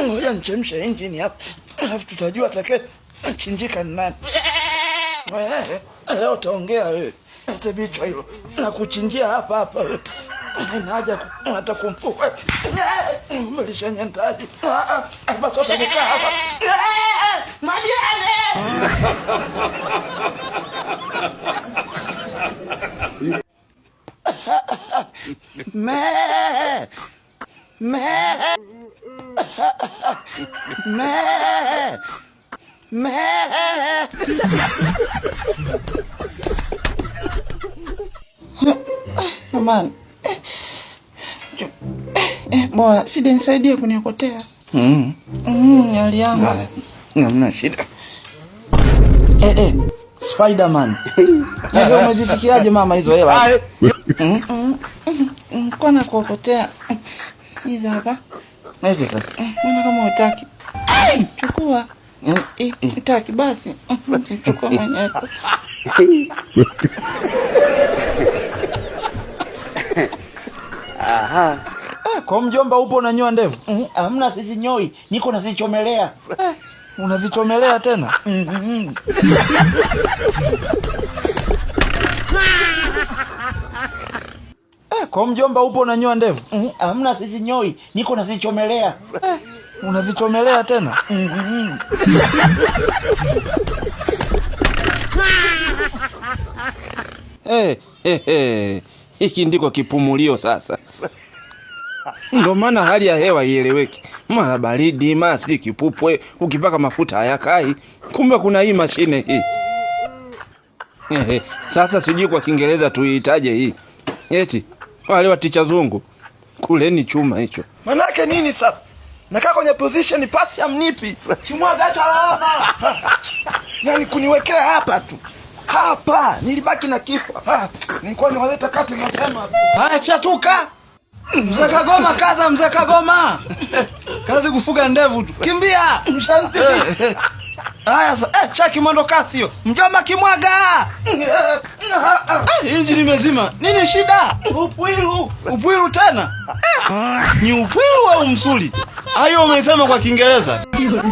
Ngoja nichemshe injini hapa. Alafu tutajua atakaye chinjika ni nani. Leo utaongea wewe. Tabichwa hilo. Na kuchinjia hapa hapa wewe. Haina haja hata kumfua. Umelisha nyantaji. Basi utakaa hapa. Majirani. Mama. Bora sije nisaidie kuniokotea. Hali yangu. Hamna shida. Spider-Man. Leo umezifikiaje mama hizo hela? Kona kuokotea. Hizi hapa. Hivi sasa. Mbona kama hutaki? Chukua. Hutaki basi. Chukua mwenyewe. Aha. Kwa mjomba upo unanyoa ndevu? Hamna, sizinyoi. Niko nazichomelea. Unazichomelea tena? Kwa mjomba upo unanyoa ndevu? Hamna, sizinyoi. Niko nazichomelea. Unazichomelea tena? Hiki ndiko kipumulio sasa. Ndio maana hali ya hewa ieleweki. Mara baridi, mara si kipupwe, ukipaka mafuta hayakai. Kumbe kuna hii mashine hii. Sasa sijui kwa Kiingereza tuiitaje hii. Eti wale waticha zungu. Kuleni chuma hicho. Manake nini sasa? Nakaa kwenye position pasi amnipi. Kimwaga hata lawama. Yaani kuniwekea hapa tu. Hapa nilibaki na kifo. Nilikuwa niwaleta kati mapema. Haya fyatuka. Mzee Kagoma kaza, mzee Kagoma. Kazi kufuga ndevu tu. Kimbia. Mshanti. Haya sasa, chaki mwendo kasi hiyo. Mjomba kimwaga. Injini imezima. Nini shida? Upwilu. Upwilu tena? Ni upwilu au msuli? Hayo umesema kwa Kiingereza. Hello.